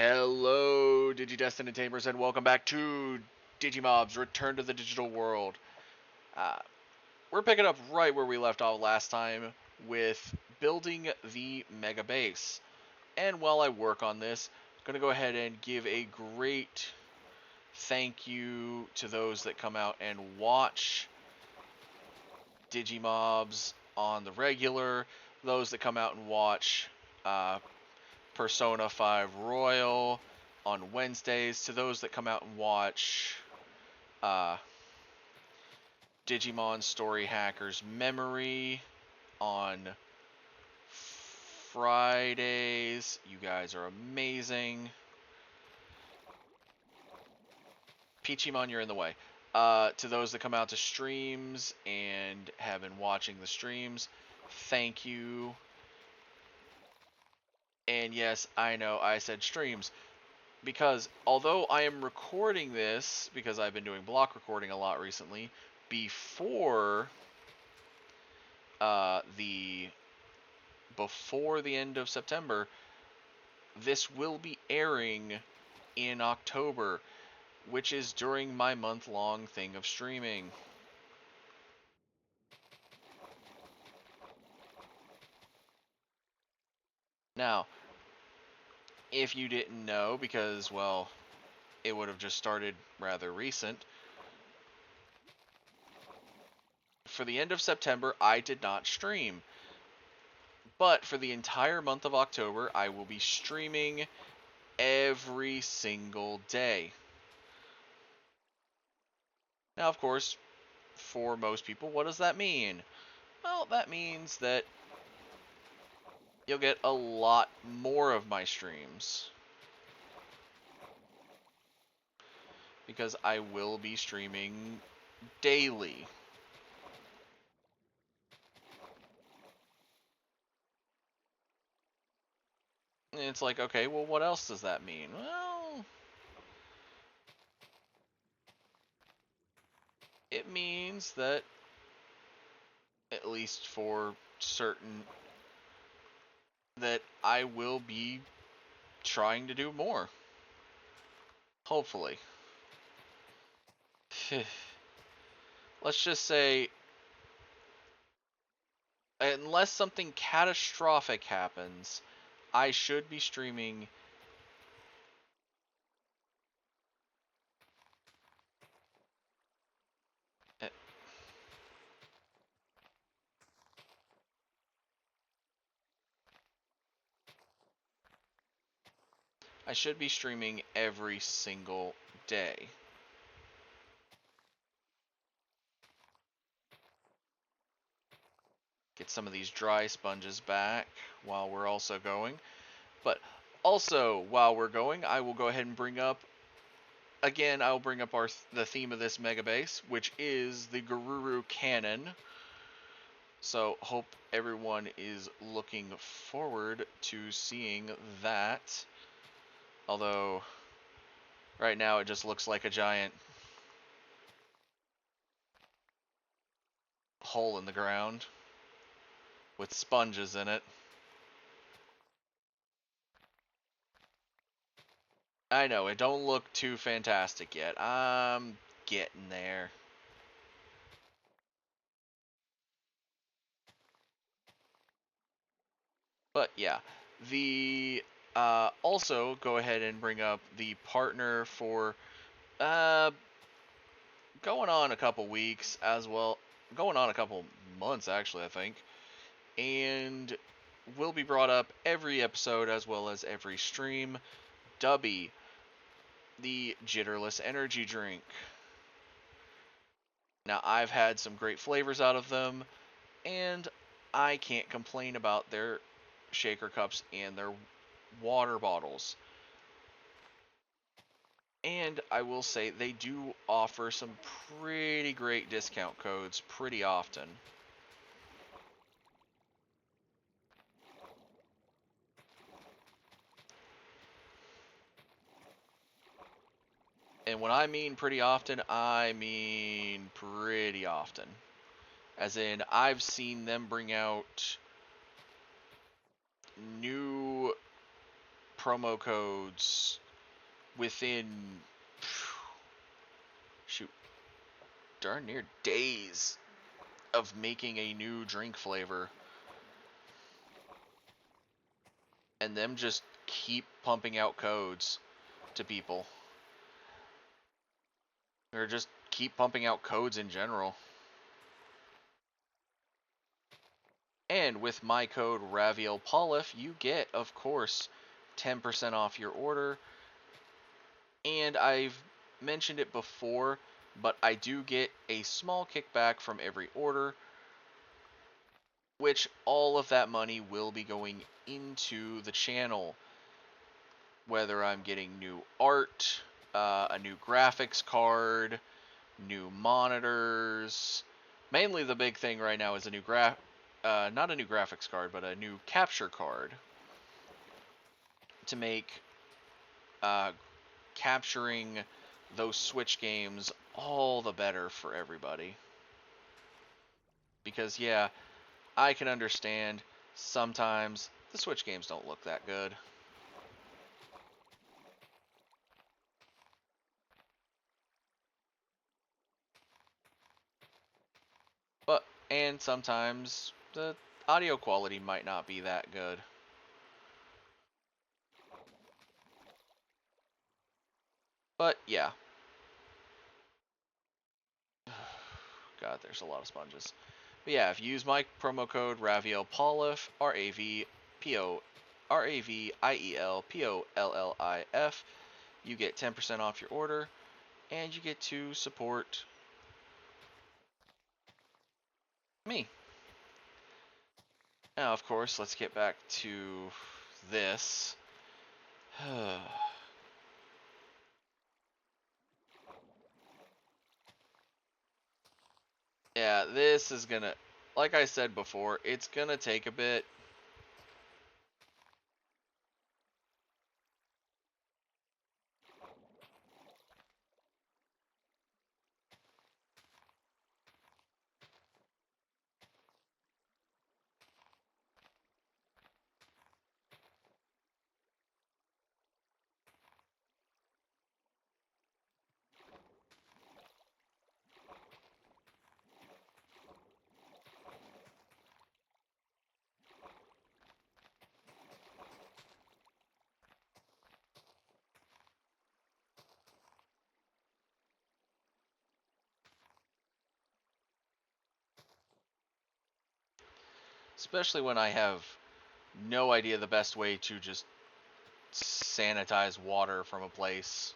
Hello, Digi-destined and Tamers, and welcome back to Digimobs Return to the Digital World. Uh, we're picking up right where we left off last time with building the Mega Base. And while I work on this, I'm going to go ahead and give a great thank you to those that come out and watch Digimobs on the regular, those that come out and watch Persona 5 Royal on Wednesdays, to those that come out and watch Digimon Story Hackers Memory on Fridays. You guys are amazing. Peachymon, you're in the way. To those that come out to streams and have been watching the streams, thank you. And yes, I know I said streams, because although I am recording this, because I've been doing block recording a lot recently, before the end of September, this will be airing in October, which is during my month-long thing of streaming. Now, if you didn't know, because, well, it would have just started rather recent, for the end of September, I did not stream. But for the entire month of October, I will be streaming every single day. Now, of course, for most people, what does that mean? Well, that means that you'll get a lot more of my streams, because I will be streaming daily. And it's like, okay, well, what else does that mean? Well, it means that, at least for certain, that I will be trying to do more. Hopefully. Let's just say, unless something catastrophic happens, I should be streaming every single day. Get some of these dry sponges back while we're also going. But also, while we're going, I will go ahead and bring up, again, I will bring up the theme of this Mega Base, which is the Garuru Cannon. So, hope everyone is looking forward to seeing that. Although, right now it just looks like a giant hole in the ground with sponges in it. I know, it don't look too fantastic yet. I'm getting there. But yeah, the also go ahead and bring up the partner for going on a couple weeks, as well, going on a couple months actually, I think, and will be brought up every episode as well as every stream. Dubby, the Jitterless energy drink. Now, I've had some great flavors out of them, and I can't complain about their shaker cups and their water bottles. And I will say they do offer some pretty great discount codes pretty often. And when I mean pretty often, I mean pretty often. As in, I've seen them bring out new promo codes within, shoot, darn near days of making a new drink flavor. And them just keep pumping out codes to people. Or just keep pumping out codes in general. And with my code RavielPolif, you get, of course, 10% off your order. And I've mentioned it before, but I do get a small kickback from every order, which all of that money will be going into the channel. Whether I'm getting new art, a new graphics card, new monitors. Mainly the big thing right now is a new not a new graphics card, but a new capture card to make capturing those Switch games all the better for everybody. Because yeah, I can understand sometimes the Switch games don't look that good. And sometimes the audio quality might not be that good. But yeah. God, there's a lot of sponges. But yeah, if you use my promo code RavielPolif, RavielPolif, you get 10% off your order, and you get to support me. Now, of course, let's get back to this. Yeah, this is gonna, like I said before, it's gonna take a bit. Especially when I have no idea the best way to just sanitize water from a place.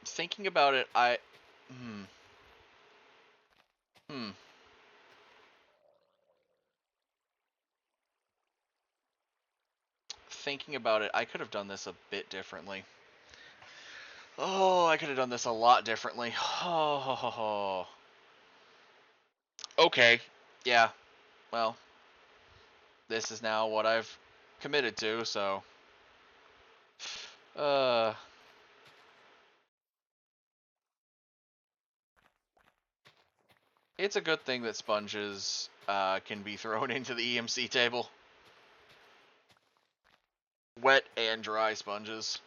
Thinking about it, Hmm. Hmm. Thinking about it, I could have done this a bit differently. Oh, I could have done this a lot differently. Oh. Okay. Yeah. Well, this is now what I've committed to, so. Uh. It's a good thing that sponges can be thrown into the EMC table. Wet and dry sponges.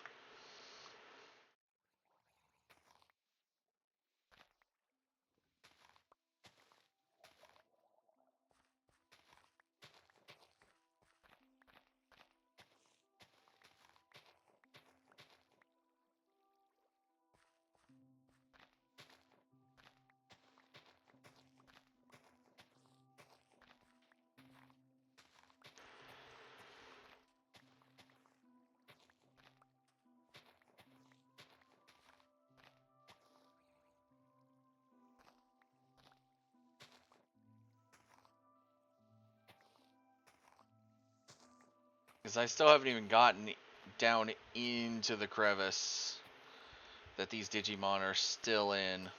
Because I still haven't even gotten down into the crevice that these Digimon are still in.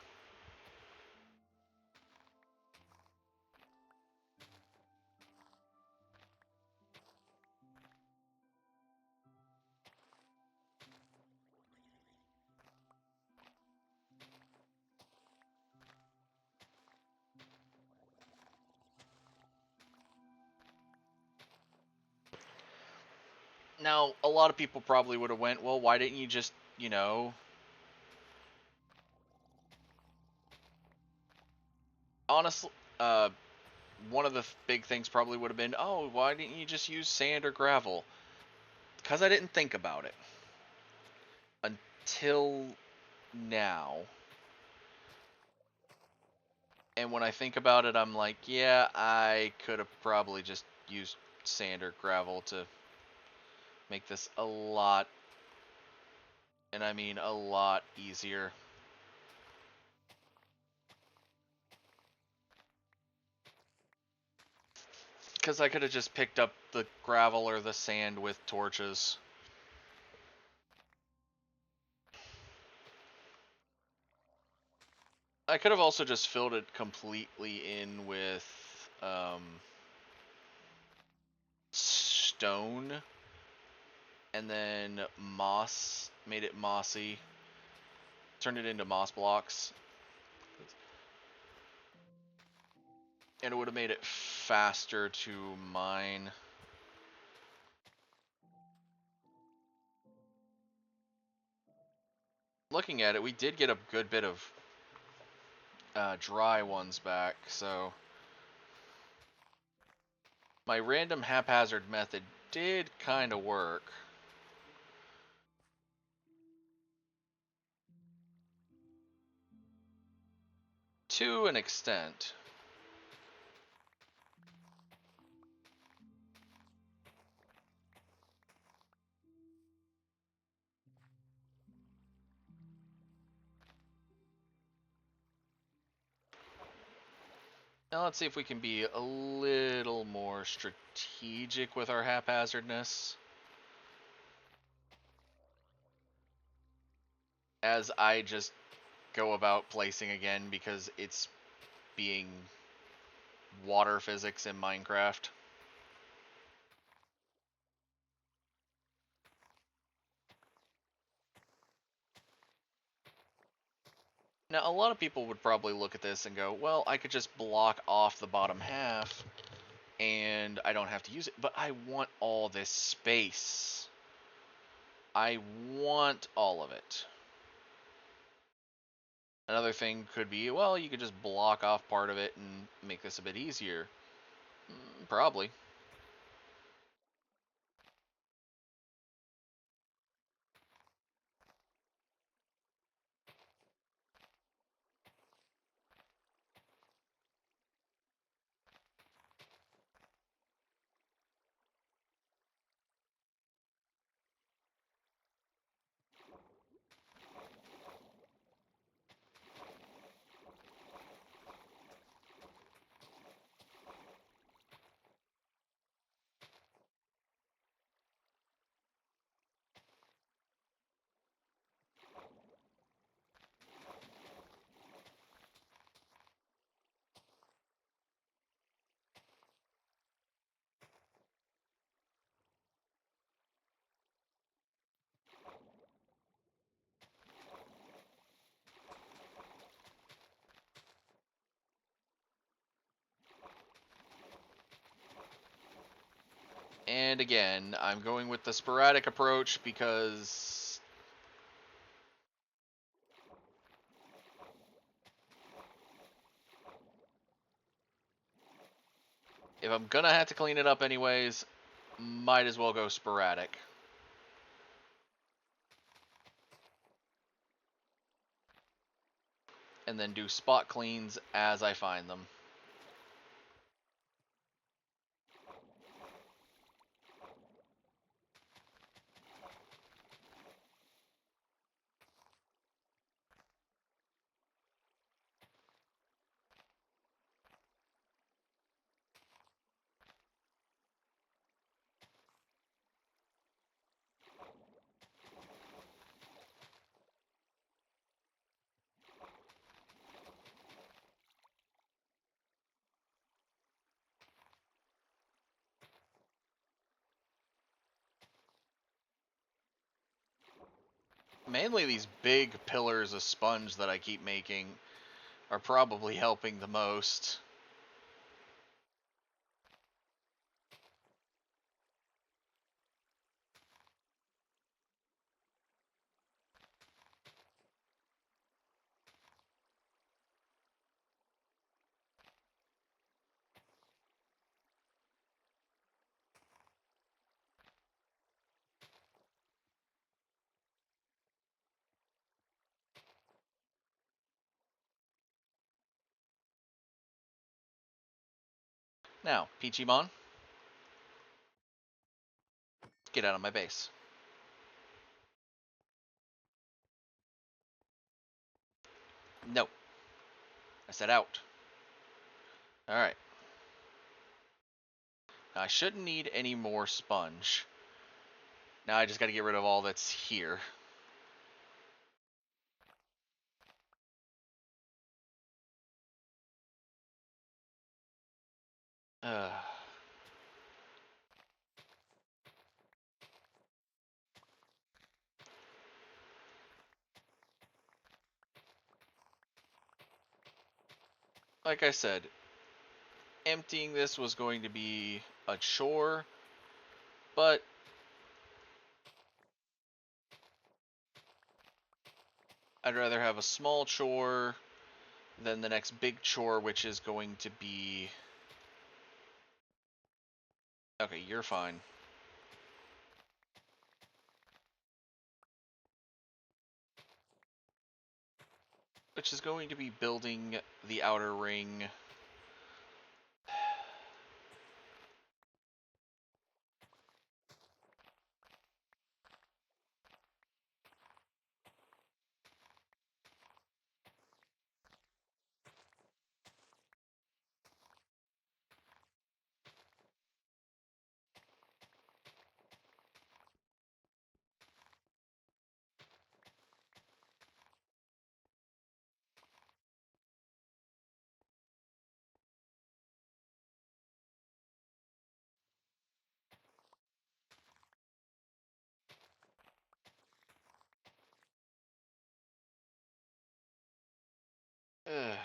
Now, a lot of people probably would have went, well, why didn't you just, you know, honestly, one of the big things probably would have been, oh, why didn't you just use sand or gravel? Because I didn't think about it until now. And when I think about it, I'm like, yeah, I could have probably just used sand or gravel to make this a lot, and I mean a lot easier. Because I could have just picked up the gravel or the sand with torches. I could have also just filled it completely in with stone and then moss, made it mossy, turned it into moss blocks, and it would have made it faster to mine. Looking at it, we did get a good bit of dry ones back, so my random haphazard method did kind of work. To an extent. Now let's see if we can be a little more strategic with our haphazardness. As I just go about placing again because it's being water physics in Minecraft. Now, a lot of people would probably look at this and go, well, I could just block off the bottom half and I don't have to use it, but I want all this space. I want all of it. Another thing could be, well, you could just block off part of it and make this a bit easier. Probably. And again, I'm going with the sporadic approach because if I'm gonna have to clean it up anyways, might as well go sporadic. And then do spot cleans as I find them. Mainly these big pillars of sponge that I keep making are probably helping the most. Now, Peachymon, get out of my base. No. I said out. Alright. Now, I shouldn't need any more sponge. Now I just gotta get rid of all that's here. Uh, like I said, emptying this was going to be a chore, but I'd rather have a small chore than the next big chore, which is going to be... Okay, you're fine. Which is going to be building the outer ring. Ugh.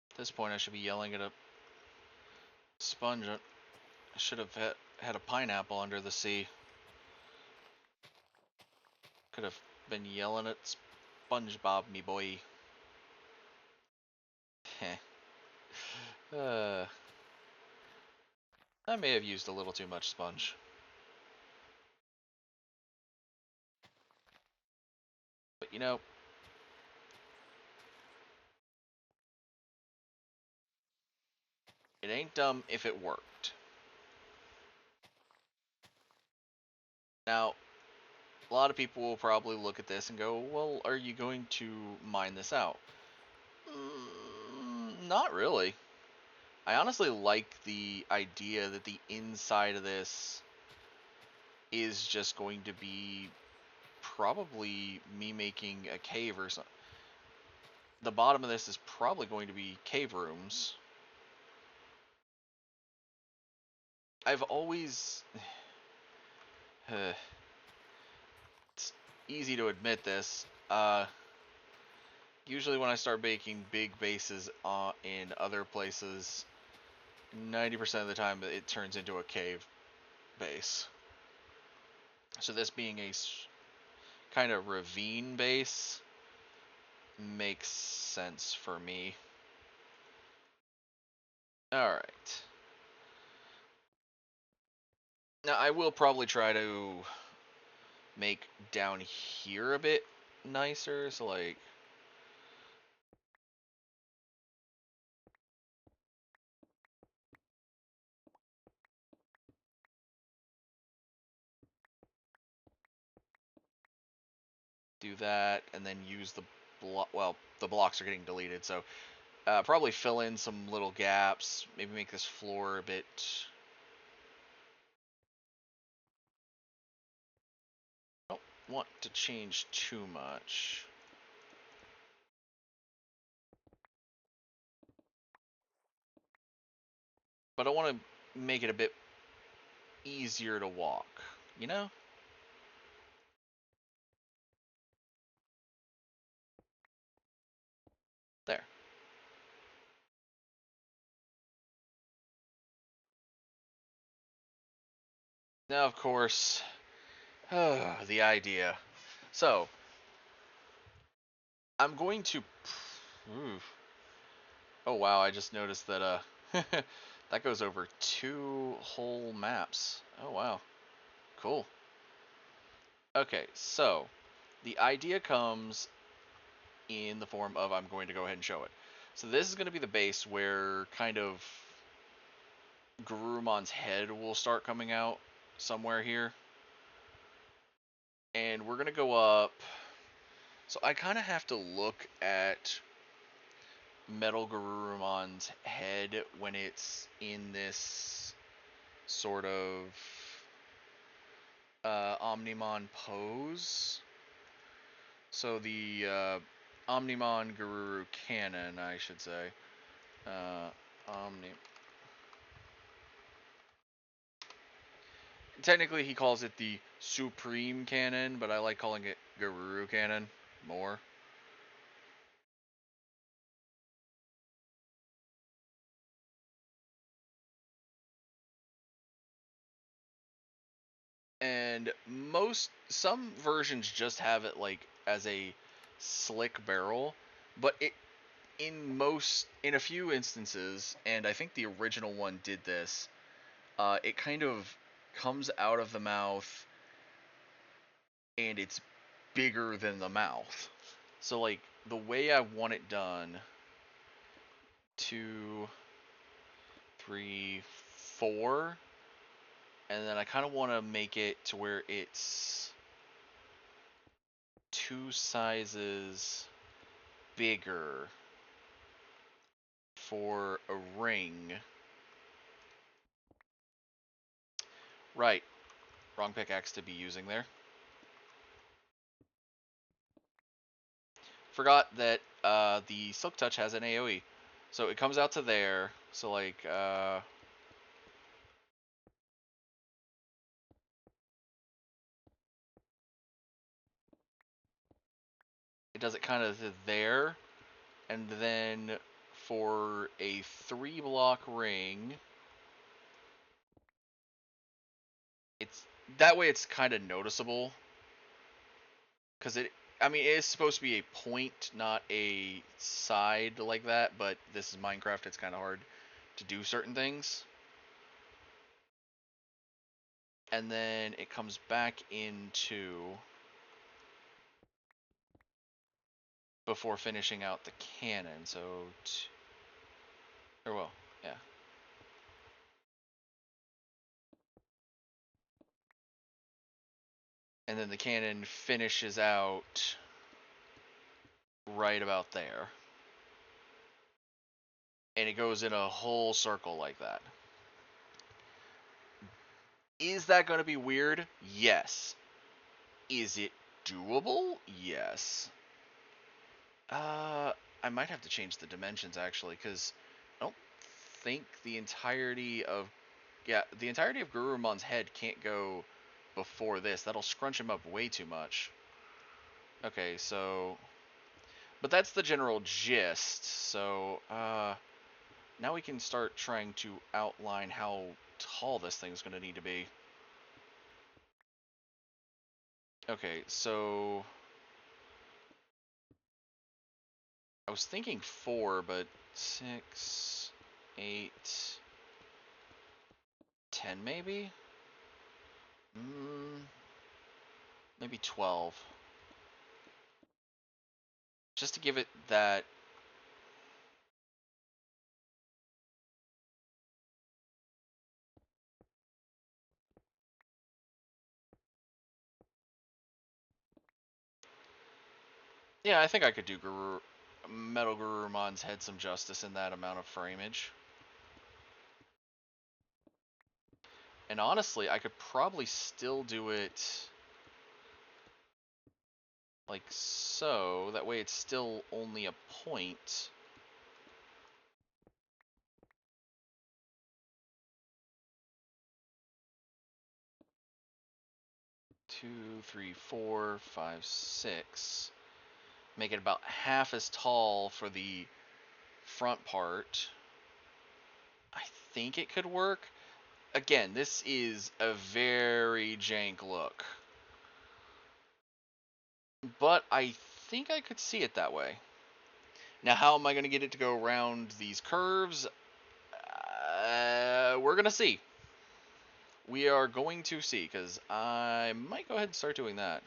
At this point, I should be yelling at a sponge. I should have had a pineapple under the sea. Could have been yelling at SpongeBob, me boy. Heh. I may have used a little too much sponge. But you know, it ain't dumb if it worked. Now, a lot of people will probably look at this and go, well, are you going to mine this out? Not really. I honestly like the idea that the inside of this is just going to be probably me making a cave or something. The bottom of this is probably going to be cave rooms. I've always... it's easy to admit this. Usually when I start making big bases in other places, 90% of the time it turns into a cave base. So this being a kind of ravine base makes sense for me. Alright. Now I will probably try to make down here a bit nicer, so like... do that, and then use the well, the blocks are getting deleted, so probably fill in some little gaps, maybe make this floor a bit... I don't want to change too much. But I want to make it a bit easier to walk, you know? There. Now, of course, the idea. So, I'm going to... Oh, wow, I just noticed that, that goes over 2 whole maps. Oh, wow. Cool. Okay, so the idea comes in the form of I'm going to go ahead and show it. So this is going to be the base where kind of Garurumon's head will start coming out somewhere here. And we're going to go up. So I kind of have to look at Metal Garurumon's head when it's in this sort of Omnimon pose. So the Omnimon Garuru cannon, I should say. Omni. Technically, he calls it the Supreme Cannon, but I like calling it Garuru Cannon more. And some versions just have it like as a slick barrel, but in a few instances, and I think the original one did this, it kind of comes out of the mouth and it's bigger than the mouth. So like the way I want it done, 2, 3, 4, and then I kind of want to make it to where it's 2 sizes bigger for a ring. Right, wrong pickaxe to be using there. Forgot that the Silk Touch has an AoE. So it comes out to there. So like, it does it kind of there. And then for a 3-block ring, it's that way it's kind of noticeable. Because I mean, it is supposed to be a point, not a side like that, but this is Minecraft, it's kind of hard to do certain things. And then it comes back into before finishing out the cannon. So, or well, yeah. And then the cannon finishes out right about there. And it goes in a whole circle like that. Is that going to be weird? Yes. Is it doable? Yes. I might have to change the dimensions actually, because I don't think the entirety of Gurumon's head can't go before this. That'll scrunch him up way too much. Okay, so, but that's the general gist. So now we can start trying to outline how tall this thing's going to need to be. Okay, so I was thinking 4, but 6, 8, 10 maybe? Maybe 12. Just to give it that. Yeah, I think I could do Metal Gurumon's head some justice in that amount of frameage. And honestly, I could probably still do it like so. That way it's still only a point. Two, three, 4, 5, 6. Make it about half as tall for the front part. I think it could work. Again, this is a very jank look. But I think I could see it that way. Now, how am I going to get it to go around these curves? We're going to see. we are going to see, because I might go ahead and start doing that.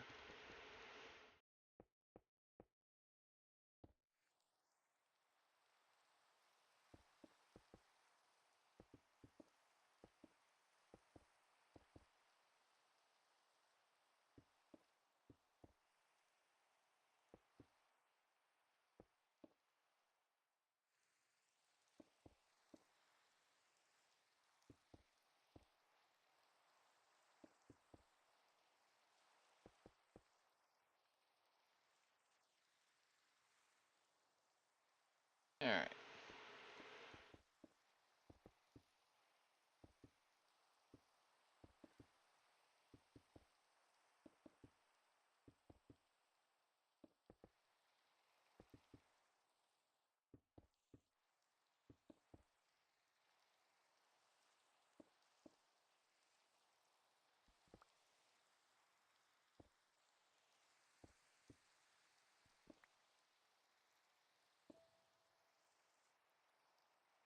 Alright.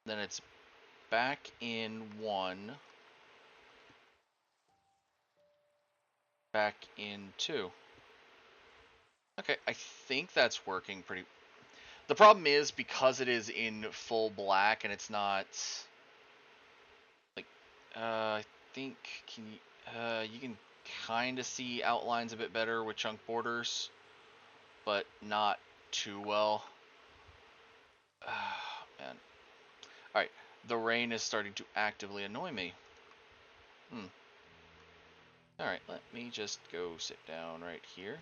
Then it's back in 1, back in 2. Okay, I think that's working pretty... The problem is, because it is in full black and it's not... Like, I think you can kind of see outlines a bit better with chunk borders, but not too well. Man. Alright, the rain is starting to actively annoy me. Alright, let me just go sit down right here.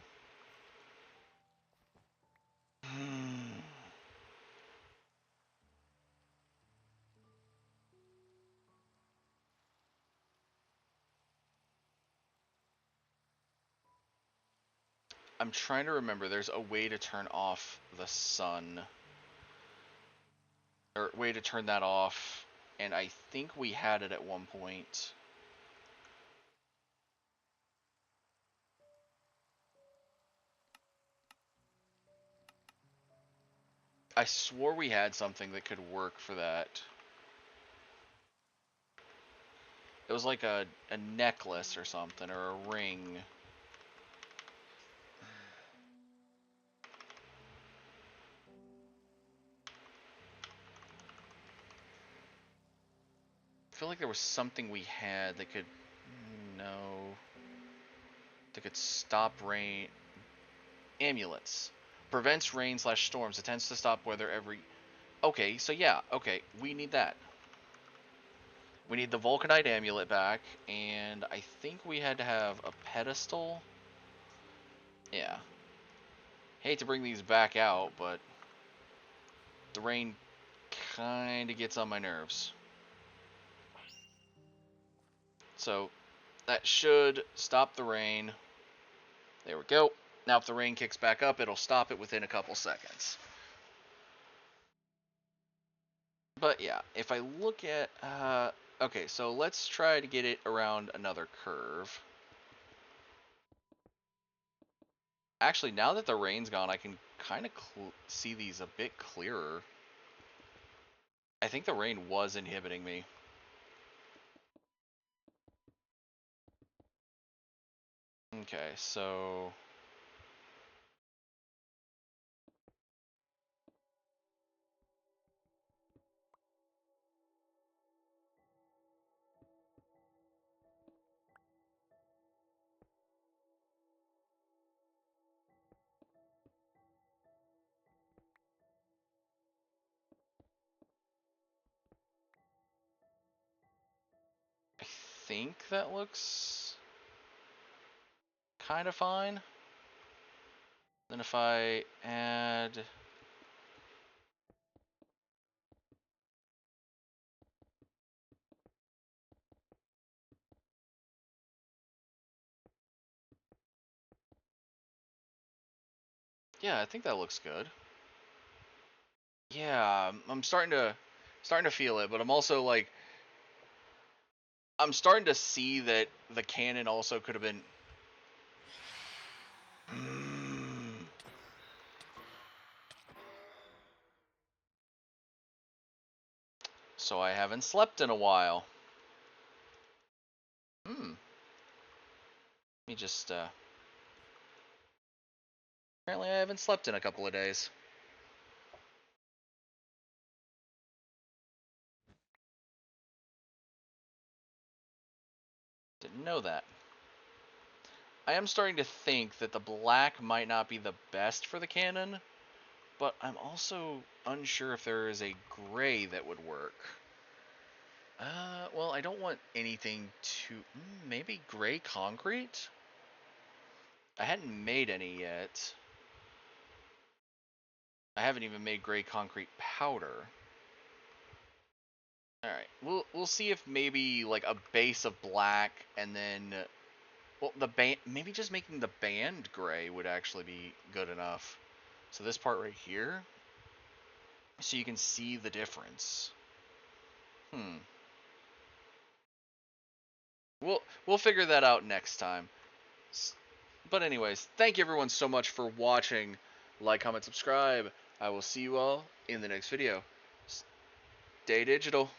I'm trying to remember, there's a way to turn off the sun. Or way to turn that off, and I think we had it at one point. I swore we had something that could work for that. It was like a necklace or something, or a ring. I feel like there was something we had that could... No. That could stop rain... Amulets. Prevents rain/storms. It tends to stop weather every... Okay, so yeah, okay, we need that. We need the Vulcanite amulet back, and I think we had to have a pedestal. Yeah. Hate to bring these back out, but the rain kind of gets on my nerves. So that should stop the rain. There we go. Now if the rain kicks back up, it'll stop it within a couple seconds. But yeah, if I look at... okay, so let's try to get it around another curve. Actually, now that the rain's gone, I can kind of see these a bit clearer. I think the rain was inhibiting me. Okay, so... I think that looks kind of fine. Then if I add... Yeah, I think that looks good. Yeah, I'm starting to feel it, but I'm also like... I'm starting to see that the cannon also could have been... So I haven't slept in a while. me just, apparently I haven't slept in a couple of days. Didn't know that. I am starting to think that the black might not be the best for the cannon, but I'm also unsure if there is a gray that would work. Well, I don't want anything too... maybe gray concrete? I hadn't made any yet. I haven't even made gray concrete powder. Alright, we'll see if maybe, like, a base of black, and then... well, the band... maybe just making the band gray would actually be good enough. So this part right here, so you can see the difference. We'll figure that out next time. But anyways, thank you everyone so much for watching. Like, comment, subscribe. I will see you all in the next video. Stay digital.